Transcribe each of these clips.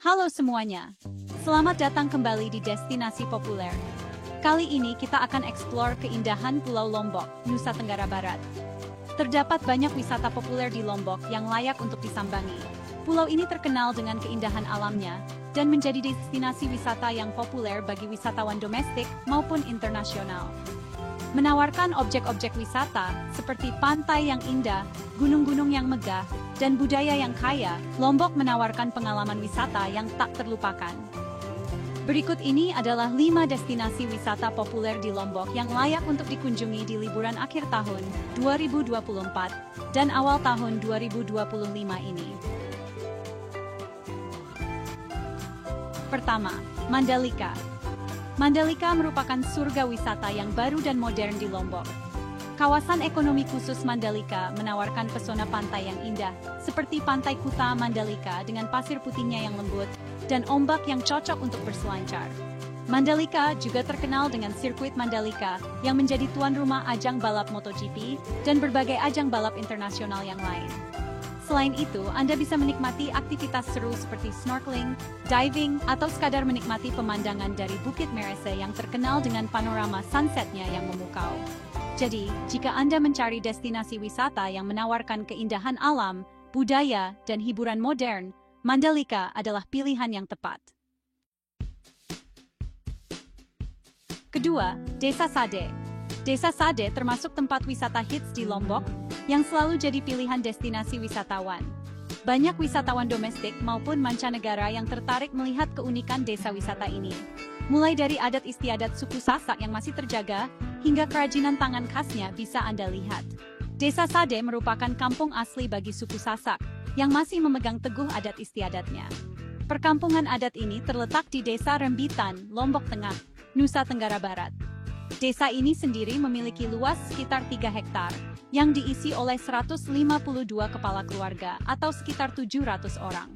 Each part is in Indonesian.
Halo semuanya, selamat datang kembali di Destinasi Populer. Kali ini kita akan eksplor keindahan Pulau Lombok, Nusa Tenggara Barat. Terdapat banyak wisata populer di Lombok yang layak untuk disambangi. Pulau ini terkenal dengan keindahan alamnya dan menjadi destinasi wisata yang populer bagi wisatawan domestik maupun internasional. Menawarkan objek-objek wisata seperti pantai yang indah, gunung-gunung yang megah, dan budaya yang kaya, Lombok menawarkan pengalaman wisata yang tak terlupakan. Berikut ini adalah 5 destinasi wisata populer di Lombok yang layak untuk dikunjungi di liburan akhir tahun 2024 dan awal tahun 2025 ini. Pertama, Mandalika. Mandalika merupakan surga wisata yang baru dan modern di Lombok. Kawasan ekonomi khusus Mandalika menawarkan pesona pantai yang indah, seperti Pantai Kuta Mandalika dengan pasir putihnya yang lembut dan ombak yang cocok untuk berselancar. Mandalika juga terkenal dengan sirkuit Mandalika yang menjadi tuan rumah ajang balap MotoGP dan berbagai ajang balap internasional yang lain. Selain itu, Anda bisa menikmati aktivitas seru seperti snorkeling, diving, atau sekadar menikmati pemandangan dari Bukit Merese yang terkenal dengan panorama sunsetnya yang memukau. Jadi, jika Anda mencari destinasi wisata yang menawarkan keindahan alam, budaya, dan hiburan modern, Mandalika adalah pilihan yang tepat. Kedua, Desa Sade. Desa Sade termasuk tempat wisata hits di Lombok yang selalu jadi pilihan destinasi wisatawan. Banyak wisatawan domestik maupun mancanegara yang tertarik melihat keunikan desa wisata ini. Mulai dari adat istiadat suku Sasak yang masih terjaga, hingga kerajinan tangan khasnya bisa Anda lihat. Desa Sade merupakan kampung asli bagi suku Sasak, yang masih memegang teguh adat istiadatnya. Perkampungan adat ini terletak di Desa Rembitan, Lombok Tengah, Nusa Tenggara Barat. Desa ini sendiri memiliki luas sekitar 3 hektar, yang diisi oleh 152 kepala keluarga atau sekitar 700 orang.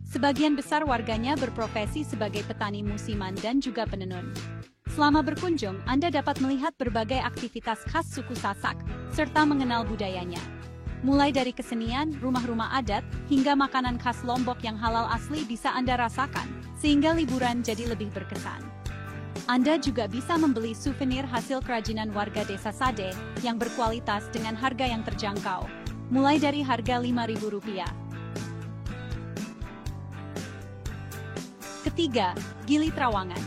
Sebagian besar warganya berprofesi sebagai petani musiman dan juga penenun. Selama berkunjung, Anda dapat melihat berbagai aktivitas khas suku Sasak, serta mengenal budayanya. Mulai dari kesenian, rumah-rumah adat, hingga makanan khas Lombok yang halal asli bisa Anda rasakan, sehingga liburan jadi lebih berkesan. Anda juga bisa membeli souvenir hasil kerajinan warga Desa Sade yang berkualitas dengan harga yang terjangkau, mulai dari harga Rp5.000. Ketiga, Gili Trawangan.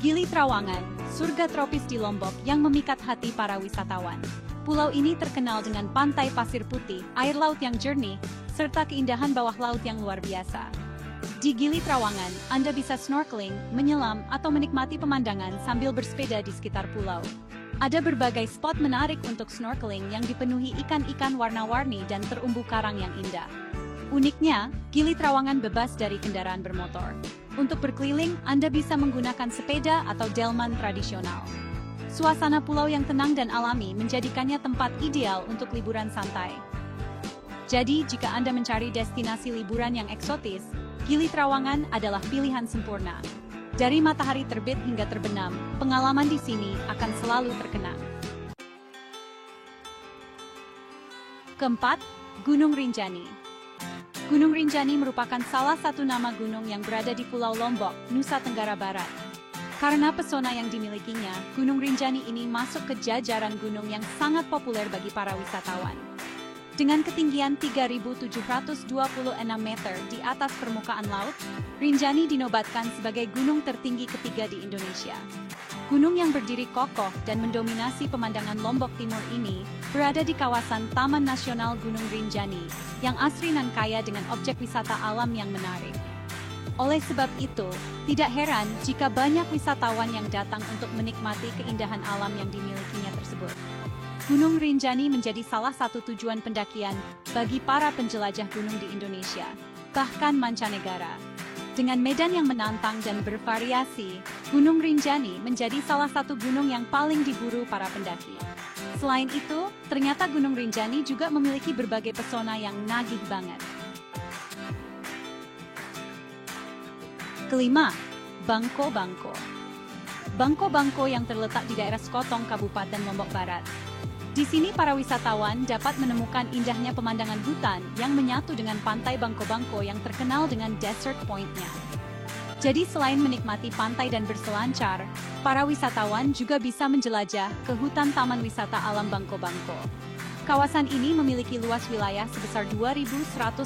Gili Trawangan, surga tropis di Lombok yang memikat hati para wisatawan. Pulau ini terkenal dengan pantai pasir putih, air laut yang jernih, serta keindahan bawah laut yang luar biasa. Di Gili Trawangan, Anda bisa snorkeling, menyelam, atau menikmati pemandangan sambil bersepeda di sekitar pulau. Ada berbagai spot menarik untuk snorkeling yang dipenuhi ikan-ikan warna-warni dan terumbu karang yang indah. Uniknya, Gili Trawangan bebas dari kendaraan bermotor. Untuk berkeliling, Anda bisa menggunakan sepeda atau delman tradisional. Suasana pulau yang tenang dan alami menjadikannya tempat ideal untuk liburan santai. Jadi, jika Anda mencari destinasi liburan yang eksotis, Gili Trawangan adalah pilihan sempurna. Dari matahari terbit hingga terbenam, pengalaman di sini akan selalu terkenang. Keempat, Gunung Rinjani. Gunung Rinjani merupakan salah satu nama gunung yang berada di Pulau Lombok, Nusa Tenggara Barat. Karena pesona yang dimilikinya, Gunung Rinjani ini masuk ke jajaran gunung yang sangat populer bagi para wisatawan. Dengan ketinggian 3.726 meter di atas permukaan laut, Rinjani dinobatkan sebagai gunung tertinggi ketiga di Indonesia. Gunung yang berdiri kokoh dan mendominasi pemandangan Lombok Timur ini berada di kawasan Taman Nasional Gunung Rinjani, yang asri dan kaya dengan objek wisata alam yang menarik. Oleh sebab itu, tidak heran jika banyak wisatawan yang datang untuk menikmati keindahan alam yang dimilikinya tersebut. Gunung Rinjani menjadi salah satu tujuan pendakian bagi para penjelajah gunung di Indonesia, bahkan mancanegara. Dengan medan yang menantang dan bervariasi, Gunung Rinjani menjadi salah satu gunung yang paling diburu para pendaki. Selain itu, ternyata Gunung Rinjani juga memiliki berbagai pesona yang nagih banget. Kelima, Bangko Bangko. Bangko Bangko yang terletak di daerah Sekotong, Kabupaten Lombok Barat. Di sini para wisatawan dapat menemukan indahnya pemandangan hutan yang menyatu dengan pantai Bangko-Bangko yang terkenal dengan Desert Point-nya. Jadi selain menikmati pantai dan berselancar, para wisatawan juga bisa menjelajah ke hutan Taman Wisata Alam Bangko Bangko. Kawasan ini memiliki luas wilayah sebesar 2.169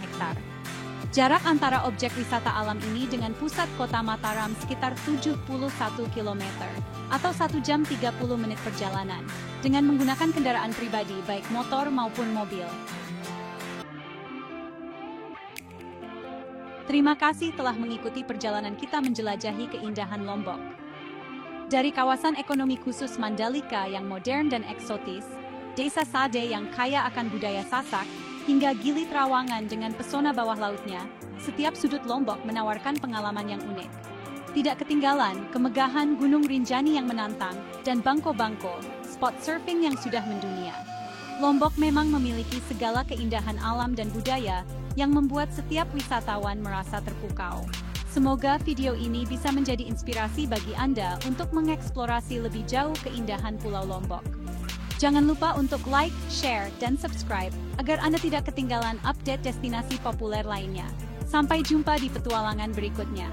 hektar. Jarak antara objek wisata alam ini dengan pusat kota Mataram sekitar 71 km, atau 1 jam 30 menit perjalanan, dengan menggunakan kendaraan pribadi baik motor maupun mobil. Terima kasih telah mengikuti perjalanan kita menjelajahi keindahan Lombok. Dari kawasan ekonomi khusus Mandalika yang modern dan eksotis, Desa Sade yang kaya akan budaya Sasak, hingga Gili Trawangan dengan pesona bawah lautnya, setiap sudut Lombok menawarkan pengalaman yang unik. Tidak ketinggalan, kemegahan Gunung Rinjani yang menantang, dan Bangko Bangko, spot surfing yang sudah mendunia. Lombok memang memiliki segala keindahan alam dan budaya yang membuat setiap wisatawan merasa terpukau. Semoga video ini bisa menjadi inspirasi bagi Anda untuk mengeksplorasi lebih jauh keindahan Pulau Lombok. Jangan lupa untuk like, share, dan subscribe agar Anda tidak ketinggalan update destinasi populer lainnya. Sampai jumpa di petualangan berikutnya.